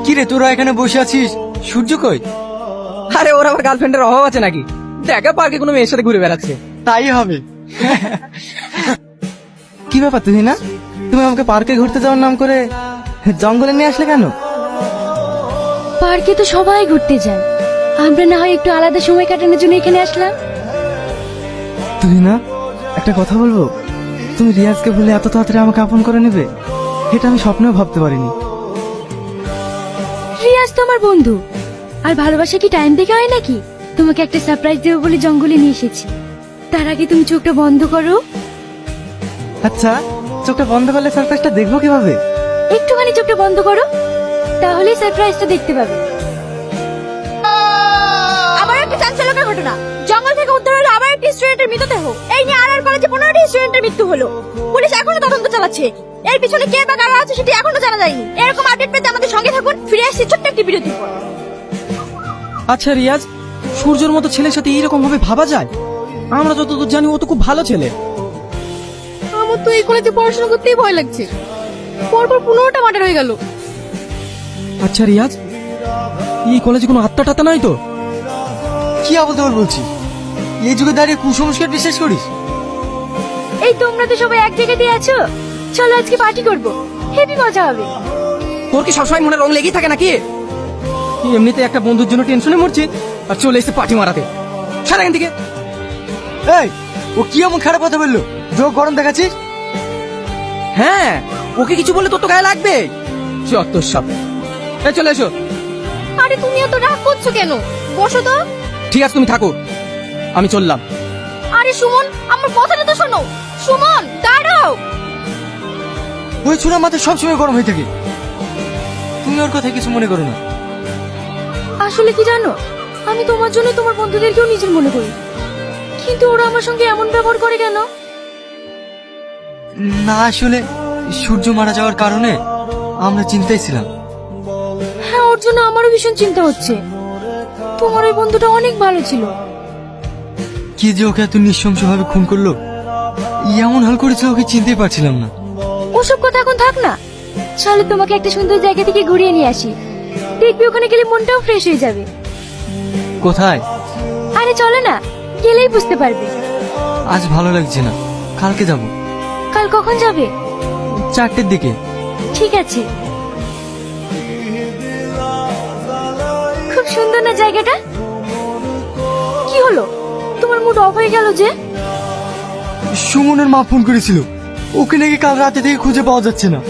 কি রে, তোরা এখানে বসে আছিস? সূর্য কই? আরে ওর আবার গার্লফ্রেন্ডের অভাব আছে নাকি? দেখা পার্কে কোনো মেয়ের সাথে ঘুরে বেড়াচ্ছে। তাই হবে। কি ব্যাপার তুমি না, তুমি আমাকে পার্কে ঘুরতে যাওয়ার নাম করে জঙ্গলে নিয়ে আসলে কেন? পার্কে তো সবাই ঘুরতে যায়, আমরা না হয় একটু আলাদা সময় কাটানোর জন্য এখানে আসলাম। তুমি না, একটা কথা বলবো? তুমি রিয়াজকে বলে এত তাড়াতাড়ি আমাকে আপন করে নেবে, এটা আমি স্বপ্নেও ভাবতে পারিনি। রিয়াজ তো আমার বন্ধু, আর ভালোবাসা কি টাইম দেখে হয় নাকি? তোমাকে একটা সারপ্রাইজ দেবো বলে জঙ্গলে নিয়ে এসেছি, তার আগে তুমি চোখটা বন্ধ করো। আচ্ছা, চোখটা বন্ধ করলে সারপ্রাইজটা দেখবো কিভাবে? একটুখানি চোখটা বন্ধ করো, তাহলেই সারপ্রাইজটা দেখতে পাবে। আবার একটা চাঞ্চল্যকর ঘটনা, জঙ্গল থেকে উদ্ধার হলো আবার একটি স্টুডেন্টের মৃতদেহ। এই নিয়ে আর কলেজে 15টি স্টুডেন্টের মৃত্যু হলো। পুলিশ এখনো তদন্ত চালাচ্ছে, এর পিছনে কে বা কারা আছে সেটি এখনো জানা যায়নি। এরকম আপডেট পেতে আমাদের সঙ্গে থাকুন। ফিরে আসছি ছোট্ট একটি বিরতির পর। আচ্ছা রিয়াজ, সূর্যের মতো ছেলের সাথে এইরকম ভাবে ভাবা যায়? আমরা যতদূর জানি ও তো খুব ভালো ছেলে। আমার তো এই কলেজে পড়াশোনা করতেই ভয় লাগছে, পরপর 15টা মার্ডার হয়ে গেল। আচ্ছা রিয়াজ, এই কলেজে কোনো আত্মা টাত্তা নাই তো? কি আবল তাবল বলছিস? এই যুগে দাঁড়িয়ে কুসংস্কার বিশ্বাস করিস? এই তোমরা তো সবাই এক জায়গাতে আছো, চলো আজকে পার্টি করব, হেভি মজা হবে। তোর কি সবসময় মনে রং লেগেই থাকে নাকি? এমনিতে একটা বন্ধুর জন্য টেনশনে মরছি, আর চলে এসে পার্টি মারাতে। সারা এখান থেকে। এই, ও কি এমন খারাপ কথা বললো? যোগ গরম দেখাচ্ছিস? হ্যাঁ, ওকে কিছু বললে তোর তো গায়ে লাগবে। যত সব। এই চলে এসো। আরে তুমি এত রাগ করছো কেন? বসো তো। ঠিক আছে, তুমি থাকো, আমি চললাম। আরে সুমন, আমার কথাটা তো শোনো। সুমন, দাঁড়াও। ওই ছোড়া মাথা সবসময় গরম হয়ে থাকে, তুমি ওর কথা কিছু মনে করো না। আসলে কি জানো, আমি তোমার জন্য তোমার বন্ধুদেরকেও নিজের মনে করি, কিন্তু ওরা আমার সঙ্গে এমন ব্যবহার করে কেন? না, আসলে সূর্য মারা যাওয়ার কারণে আমরা চিন্তায় ছিলাম। হ্যাঁ, ওর জন্য আমারও ভীষণ চিন্তা হচ্ছে। তোমার ওই বন্ধুটা অনেক ভালো ছিল। কি যে ওকে এত নৃশংস ভাবে খুন করলো, এমন হাল করেছে ওকে চিনতেই পারছিলাম না। ওসব কথা এখন থাক না, চলো তোমাকে একটা সুন্দর জায়গা থেকে ঘুরিয়ে নিয়ে আসি, দেখবি ওখানে গেলে মনটাও ফ্রেশ হয়ে যাবে। কোথায়? আরে চলো না, গেলেই বুঝতে পারবে। আজ ভালো লাগছে না, কালকে যাব। কাল কখন যাবে? 4টের দিকে। ঠিক আছে। খুব সুন্দর না জায়গাটা? কি হলো, তোমার মুড অফ হয়ে গেল যে? সুমনের মা ফোন করেছিল, ওকে নাকি কাল রাতে থেকে খুঁজে পাওয়া যাচ্ছে না।